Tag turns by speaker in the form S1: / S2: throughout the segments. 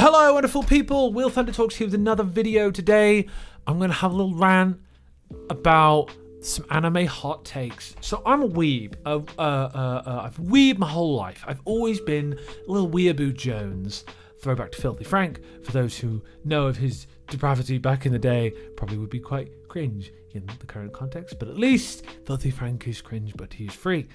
S1: Hello, wonderful people. Will Thunder Talks here with another video today. I'm going to have a little rant about some anime hot takes. So I'm a weeb. I've weebed my whole life. I've always been a little weeaboo Jones. Throwback to Filthy Frank. For those who know of his depravity back in the day, probably would be quite cringe in the current context. But at least Filthy Frank is cringe, but he's free.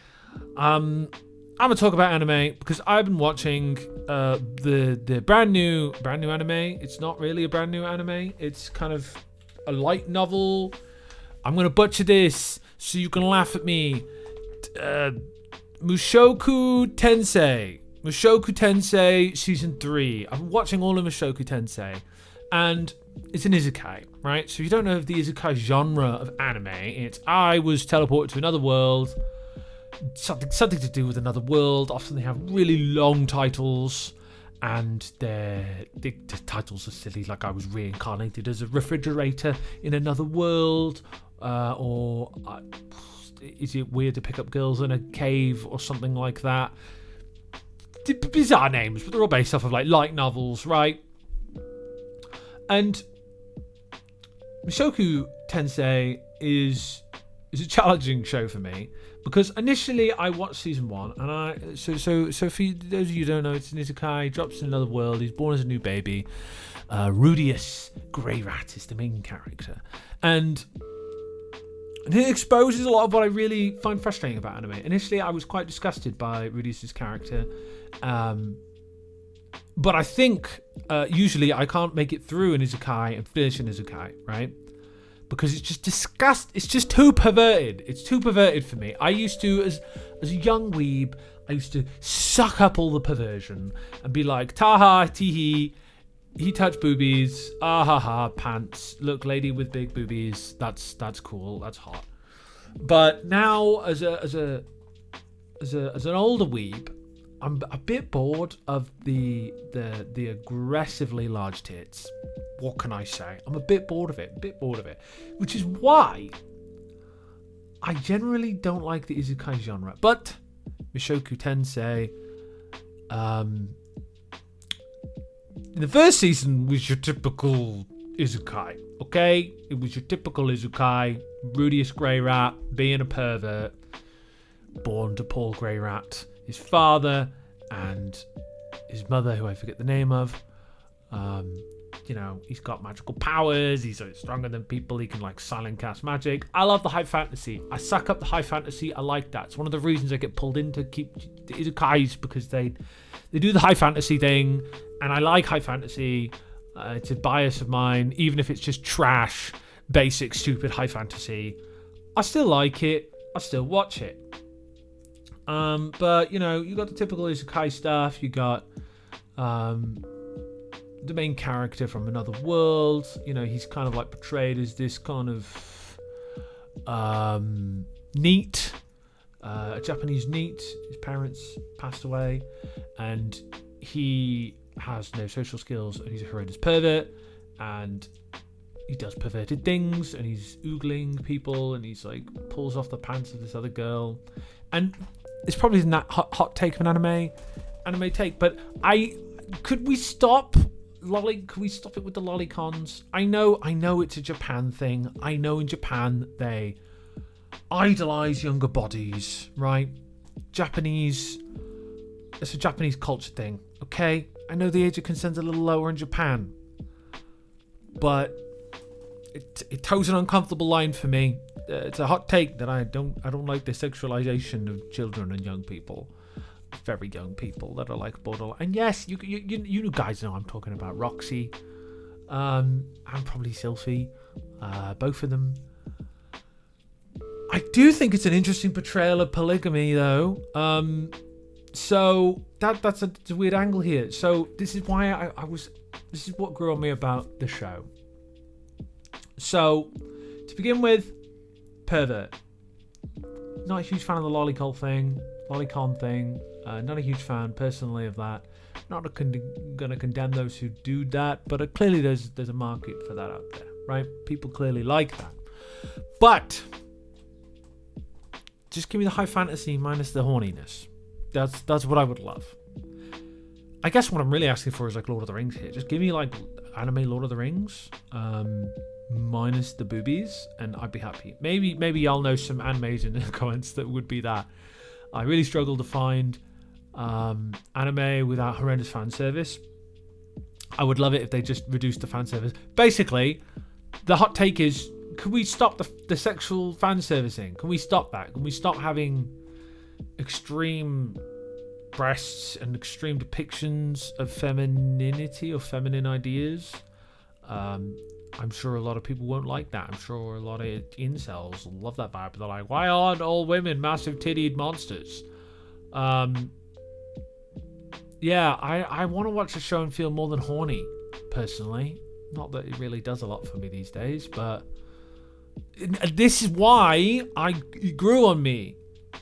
S1: I'm gonna talk about anime because I've been watching the brand new anime. It's not really a brand new anime. It's kind of a light novel. I'm gonna butcher this so you can laugh at me. Mushoku Tensei season 3. I'm watching all of Mushoku Tensei, and it's an isekai, right? So if you don't know of the isekai genre of anime, it's I was teleported to another world. Something to do with another world. Often they have really long titles, and the titles are silly, like I was reincarnated as a refrigerator in another world, or is it weird to pick up girls in a cave or something like that. Bizarre names, but they're all based off of like light novels, right? And Mushoku Tensei is a challenging show for me. Because initially I watched season 1, and so for those of you who don't know, it's an isekai, drops in another world, he's born as a new baby. Rudius Grey Rat is the main character. And it exposes a lot of what I really find frustrating about anime. Initially I was quite disgusted by Rudius's character. But I think usually I can't make it through an isekai and finish an isekai, right? Because it's just it's just too perverted. It's too perverted for me. I used to, as a young weeb, I used to suck up all the perversion and be like, taha, teehee, he touched boobies, ah ha ha, pants, look, lady with big boobies, that's cool, that's hot. But now, as an older weeb, I'm a bit bored of the aggressively large tits. What can I say? I'm a bit bored of it. Which is why I generally don't like the isekai genre. But Mushoku Tensei, in the first season was your typical isekai, okay? It was your typical isekai. Rudius Grey Rat being a pervert, born to Paul Grey Rat. His father and his mother, who I forget the name of, he's got magical powers, he's stronger than people, he can like silent cast magic. I love the high fantasy. I suck up the high fantasy. I like that. It's one of the reasons I get pulled into keep the isekais, because they do the high fantasy thing, and I like high fantasy. It's a bias of mine, even if it's just trash, basic, stupid high fantasy. I still like it. I still watch it. But you got the typical isekai stuff. You got the main character from another world. He's kind of like portrayed as this kind of neat, a Japanese neat. His parents passed away, and he has no social skills, and he's a horrendous pervert, and he does perverted things, and he's oogling people, and he's like pulls off the pants of this other girl, and it's probably isn't that hot take of an anime take, but could we stop it with the lolicons? I know it's a Japan thing. I know in Japan they idolize younger bodies, right? It's a Japanese culture thing, okay? I know the age of consent's a little lower in Japan, but it toes an uncomfortable line for me. It's a hot take that I don't like the sexualization of children and young people, very young people that are like borderline. And yes, you guys know I'm talking about Roxy, and probably Sylphie, both of them. I do think it's an interesting portrayal of polygamy, though. So that's a weird angle here. So this is why this is what grew on me about the show. So to begin with, pervert. Not a huge fan of the lolicon thing. Not a huge fan personally of that. Not gonna condemn those who do that, but clearly there's a market for that out there, right? People clearly like that. But just give me the high fantasy minus the horniness. That's what I would love. I guess what I'm really asking for is like Lord of the Rings here. Just give me like anime Lord of the Rings, minus the boobies, and I'd be happy. Maybe y'all know some animes in the comments that would be that. I really struggle to find anime without horrendous fan service. I would love it if they just reduced the fan service. Basically, the hot take is, can we stop the sexual fan servicing? Can we stop that? Can we stop having extreme breasts and extreme depictions of femininity or feminine ideas? I'm sure a lot of people won't like that. I'm sure a lot of incels love that vibe. They're like, why aren't all women massive tittied monsters? Yeah, I want to watch a show and feel more than horny, personally. Not that it really does a lot for me these days, but this is why it grew on me,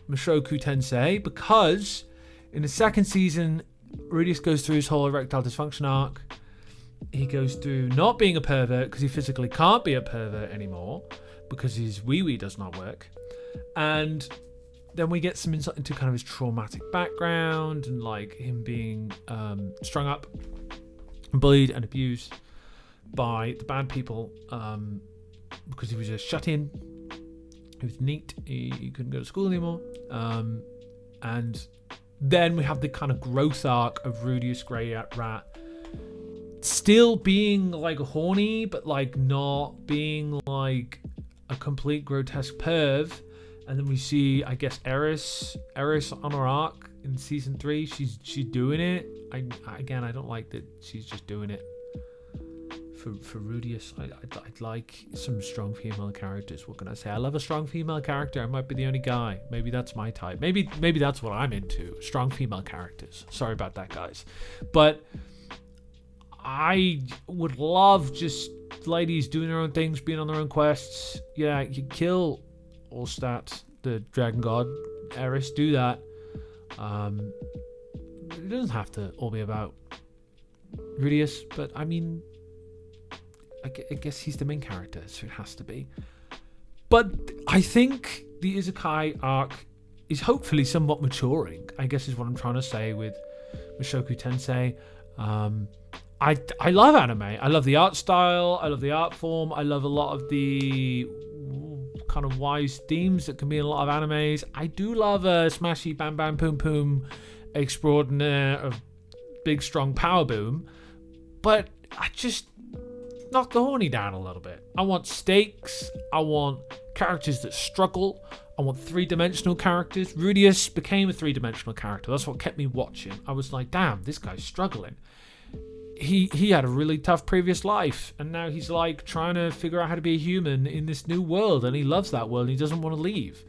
S1: Mushoku Tensei, because in the second season, Rudius goes through his whole erectile dysfunction arc. He goes through not being a pervert because he physically can't be a pervert anymore because his wee-wee does not work. And then we get some insight into kind of his traumatic background and like him being strung up, bullied and abused by the bad people because he was just shut in. He was neat. He couldn't go to school anymore. And then we have the kind of growth arc of Rudius Grey Rat still being like horny, but like not being like a complete grotesque perv. And then we see, I guess, Eris on her arc in season 3. She's doing it. I don't like that she's just doing it for Rudius. I'd like some strong female characters. What can I say? I love a strong female character. I might be the only guy. Maybe that's my type. Maybe that's what I'm into. Strong female characters. Sorry about that, guys. But I would love just ladies doing their own things, being on their own quests. Yeah, you kill Allstat, the dragon god, Eris, do that. It doesn't have to all be about Rudius, but I mean, I guess he's the main character, so it has to be. But I think the Isekai arc is hopefully somewhat maturing, I guess is what I'm trying to say with Mushoku Tensei. I love anime. I love the art style. I love the art form. I love a lot of the kind of wise themes that can be in a lot of animes. I do love a smashy bam bam poom poom extraordinaire of big strong power boom, but I just knock the horny down a little bit. I want stakes. I want characters that struggle. I want three-dimensional characters. Rudius became a three-dimensional character. That's what kept me watching. I was like, damn, this guy's struggling. He had a really tough previous life, and now he's like trying to figure out how to be a human in this new world, and he loves that world and he doesn't want to leave.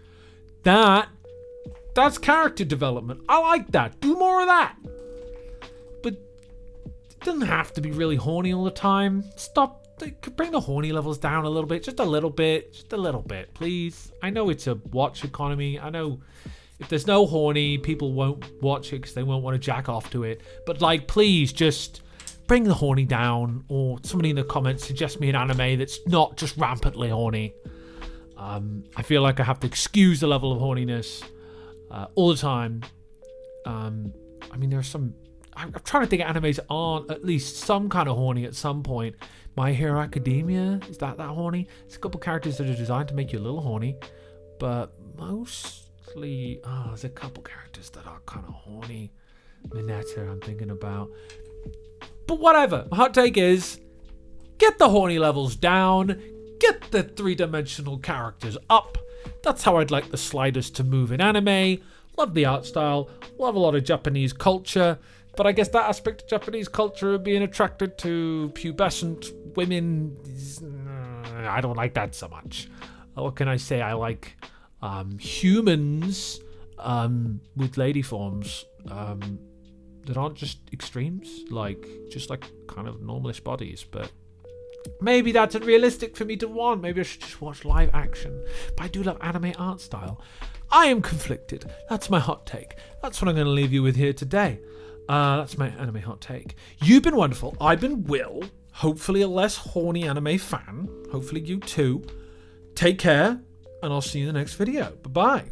S1: That's character development. I like that. Do more of that. But it doesn't have to be really horny all the time. Stop. Bring the horny levels down a little bit. Just a little bit, please. I know it's a watch economy. I know if there's no horny, people won't watch it because they won't want to jack off to it. But like, please just bring the horny down, or somebody in the comments suggest me an anime that's not just rampantly horny. I feel like I have to excuse the level of horniness all the time. I mean, there's some... I'm trying to think of animes that aren't at least some kind of horny at some point. My Hero Academia, is that horny? There's a couple characters that are designed to make you a little horny, but mostly... there's a couple characters that are kind of horny. Mineta, I'm thinking about. But whatever. My hot take is, get the horny levels down, get the three-dimensional characters up. That's how I'd like the sliders to move in anime. Love the art style, love a lot of Japanese culture, but I guess that aspect of Japanese culture of being attracted to pubescent women, I don't like that so much. What can I say? I like humans with lady forms that aren't just extremes, just like kind of normalish bodies. But maybe that's unrealistic for me to want. Maybe I should just watch live action. But I do love anime art style. I am conflicted. That's my hot take. That's what I'm going to leave you with here today. That's my anime hot take. You've been wonderful. I've been Will. Hopefully a less horny anime fan. Hopefully you too. Take care, and I'll see you in the next video. Bye-bye.